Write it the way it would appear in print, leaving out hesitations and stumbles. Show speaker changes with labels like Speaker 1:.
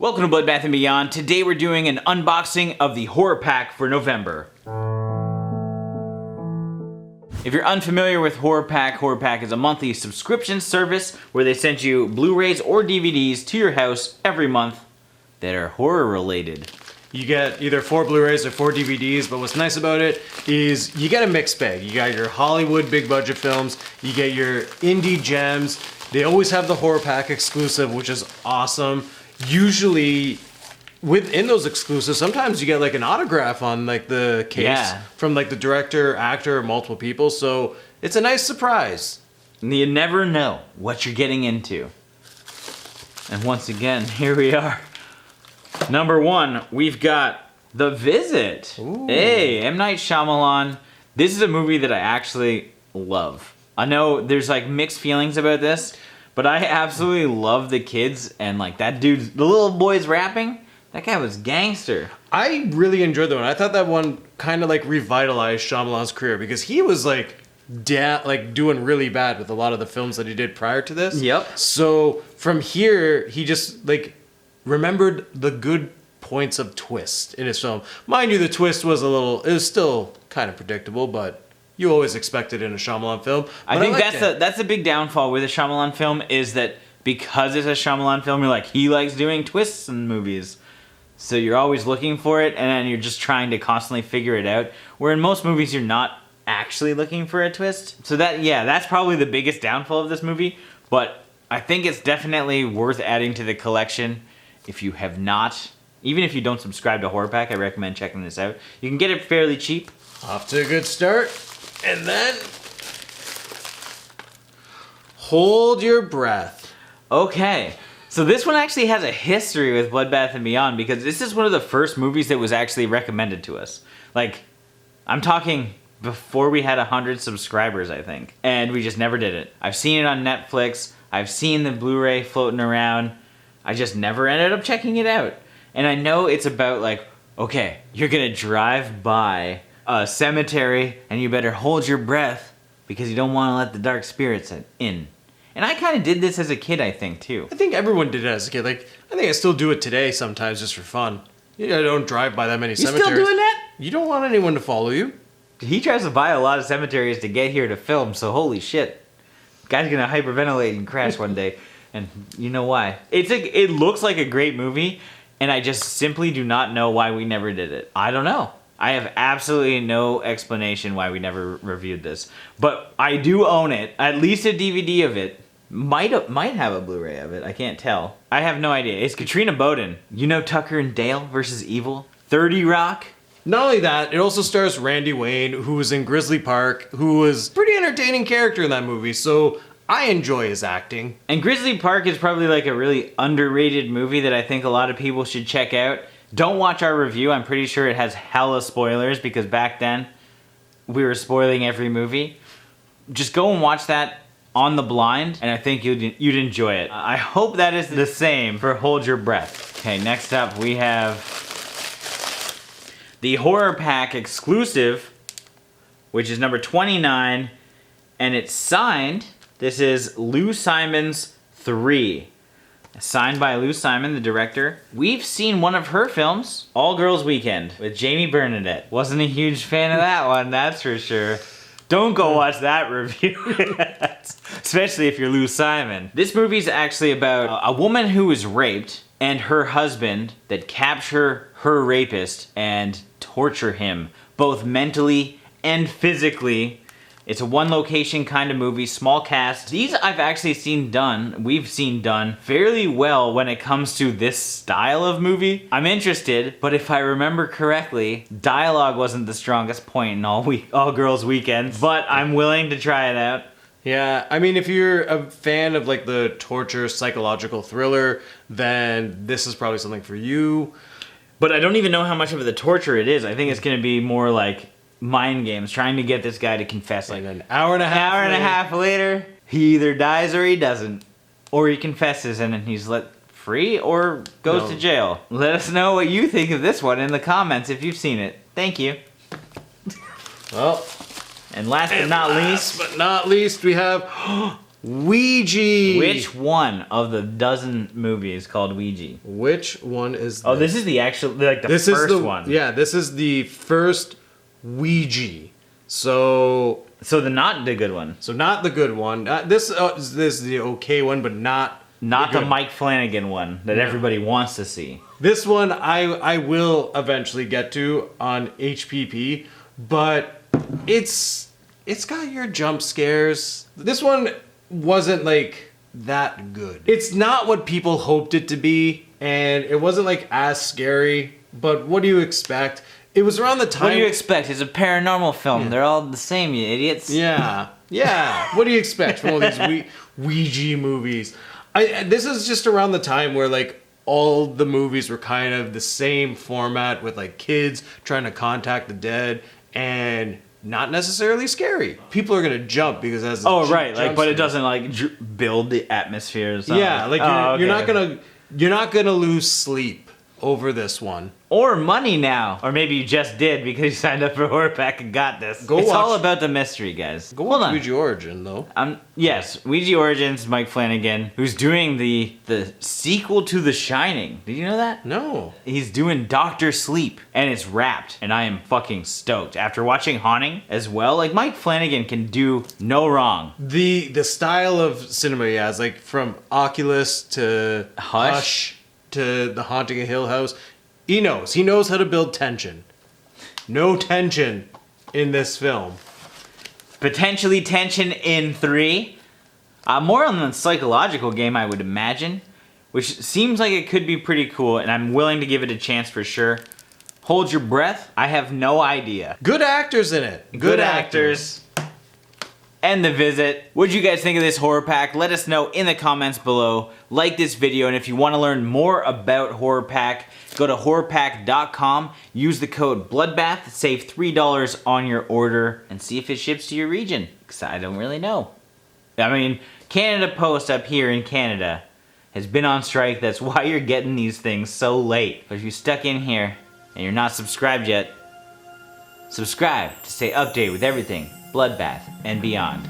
Speaker 1: Welcome to Bloodbath and Beyond. Today we're doing an unboxing of the HorrorPack for November. If you're unfamiliar with HorrorPack, HorrorPack is a monthly subscription service where they send you Blu-rays or DVDs to your house every month that are horror related.
Speaker 2: You get either 4 Blu-rays or 4 DVDs, but what's nice about it is you get a mixed bag. You got your Hollywood big budget films, you get your indie gems. They always have the HorrorPack exclusive, which is awesome. Usually, within those exclusives, sometimes you get like an autograph on like the case from like the director, actor, or multiple people. So it's a nice surprise.
Speaker 1: And you never know what you're getting into. And once again, here we are. Number 1, we've got The Visit.
Speaker 2: Ooh.
Speaker 1: Hey, M. Night Shyamalan. This is a movie that I actually love. I know there's like mixed feelings about this, but I absolutely love the kids and like that dude, the little boy's rapping. That guy was gangster.
Speaker 2: I really enjoyed that one. I thought that one kind of like revitalized Shyamalan's career because he was like doing really bad with a lot of the films that he did prior to this.
Speaker 1: Yep.
Speaker 2: So from here, he just like remembered the good points of twist in his film. Mind you, the twist was it was still kind of predictable, but you always expect it in a Shyamalan film.
Speaker 1: I think that's a big downfall with a Shyamalan film is that because it's a Shyamalan film, you're like, he likes doing twists in movies. So you're always looking for it, and then you're just trying to constantly figure it out. Where in most movies, you're not actually looking for a twist. So that's probably the biggest downfall of this movie. But I think it's definitely worth adding to the collection. If you have not, even if you don't subscribe to HorrorPack, I recommend checking this out. You can get it fairly cheap.
Speaker 2: Off to a good start. And then hold your breath.
Speaker 1: Okay, so this one actually has a history with Bloodbath and Beyond because this is one of the first movies that was actually recommended to us. Like, I'm talking before we had 100 subscribers, I think. And we just never did it. I've seen it on Netflix. I've seen the Blu-ray floating around. I just never ended up checking it out. And I know it's about like, okay, you're gonna drive by a cemetery and you better hold your breath because you don't want to let the dark spirits in. And I kind of did this as a kid, I think, too.
Speaker 2: I think everyone did it as a kid. Like, I think I still do it today sometimes just for fun. I don't drive by that many cemeteries.
Speaker 1: You still doing that?
Speaker 2: You don't want anyone to follow you.
Speaker 1: He tries to buy a lot of cemeteries to get here to film, so holy shit. Guy's gonna hyperventilate and crash one day. And you know why. It looks like a great movie, and I just simply do not know why we never did it. I don't know. I have absolutely no explanation why we never reviewed this. But I do own it, at least a DVD of it. Might have a Blu-ray of it, I can't tell. I have no idea. It's Katrina Bowden. You know Tucker and Dale versus Evil? 30 Rock?
Speaker 2: Not only that, it also stars Randy Wayne, who was in Grizzly Park, who was a pretty entertaining character in that movie, so I enjoy his acting.
Speaker 1: And Grizzly Park is probably like a really underrated movie that I think a lot of people should check out. Don't watch our review. I'm pretty sure it has hella spoilers because back then we were spoiling every movie. Just go and watch that on the blind and I think you'd enjoy it. I hope that is the same for Hold Your Breath. Okay, next up we have the HorrorPack exclusive, which is number 29, and it's signed. This is Lou Simon's 3. Signed by Lou Simon, the director. We've seen one of her films, All Girls Weekend, with Jamie Bernadette. Wasn't a huge fan of that one, that's for sure. Don't go watch that review, especially if you're Lou Simon. This movie's actually about a woman who was raped and her husband that capture her rapist and torture him, both mentally and physically. It's a one location kind of movie, small cast. These I've actually we've seen done fairly well when it comes to this style of movie. I'm interested, but if I remember correctly, dialogue wasn't the strongest point in All Girls Weekend, but I'm willing to try it out.
Speaker 2: Yeah, I mean, if you're a fan of like the torture psychological thriller, then this is probably something for you.
Speaker 1: But I don't even know how much of the torture it is. I think it's gonna be more like mind games, trying to get this guy to confess. Like
Speaker 2: an hour and a half
Speaker 1: later, he either dies or he doesn't. Or he confesses and then he's let free or goes to jail. Let us know what you think of this one in the comments if you've seen it. Thank you.
Speaker 2: Well,
Speaker 1: and last but not least,
Speaker 2: we have Ouija.
Speaker 1: Which one of the dozen movies called Ouija?
Speaker 2: Which one is?
Speaker 1: Oh, this is the actual, like the first one.
Speaker 2: Yeah, this is the first Ouija. So
Speaker 1: not the good one.
Speaker 2: So not the good one. This is the okay one, but not
Speaker 1: the Mike Flanagan one that everybody wants to see.
Speaker 2: This one I will eventually get to on HPP, but it's got your jump scares. This one wasn't like that good. It's not what people hoped it to be, and it wasn't like as scary, but what do you expect? It was around the time...
Speaker 1: What do you expect? It's a paranormal film. Yeah. They're all the same, you idiots.
Speaker 2: Yeah. What do you expect from all these Ouija movies? This is just around the time where like all the movies were kind of the same format with like kids trying to contact the dead and not necessarily scary. People are gonna jump because it has
Speaker 1: but it doesn't like build the atmosphere or something.
Speaker 2: Yeah, like you're not gonna lose sleep over this one.
Speaker 1: Or money now. Or maybe you just did because you signed up for HorrorPack and got this. It's all about the mystery, guys.
Speaker 2: Go watch Ouija Origin, though.
Speaker 1: Yes, Ouija Origins, Mike Flanagan, who's doing the sequel to The Shining. Did you know that?
Speaker 2: No.
Speaker 1: He's doing Doctor Sleep, and it's wrapped, and I am fucking stoked. After watching Haunting as well, like Mike Flanagan can do no wrong.
Speaker 2: The style of cinema he has, like from Oculus to Hush to The Haunting of Hill House, he knows how to build tension. No tension in this film.
Speaker 1: Potentially tension in 3. More on the psychological game, I would imagine, which seems like it could be pretty cool, and I'm willing to give it a chance for sure. Hold your breath. I have no idea.
Speaker 2: Good actors in it.
Speaker 1: Good actors. End the visit. What'd you guys think of this HorrorPack? Let us know in the comments below. Like this video, and if you want to learn more about HorrorPack, go to horrorpack.com, use the code Bloodbath, save $3 on your order, and see if it ships to your region, because I don't really know. I mean, Canada Post up here in Canada has been on strike. That's why you're getting these things so late. But if you're stuck in here and you're not subscribed yet, subscribe to stay updated with everything Bloodbath and beyond.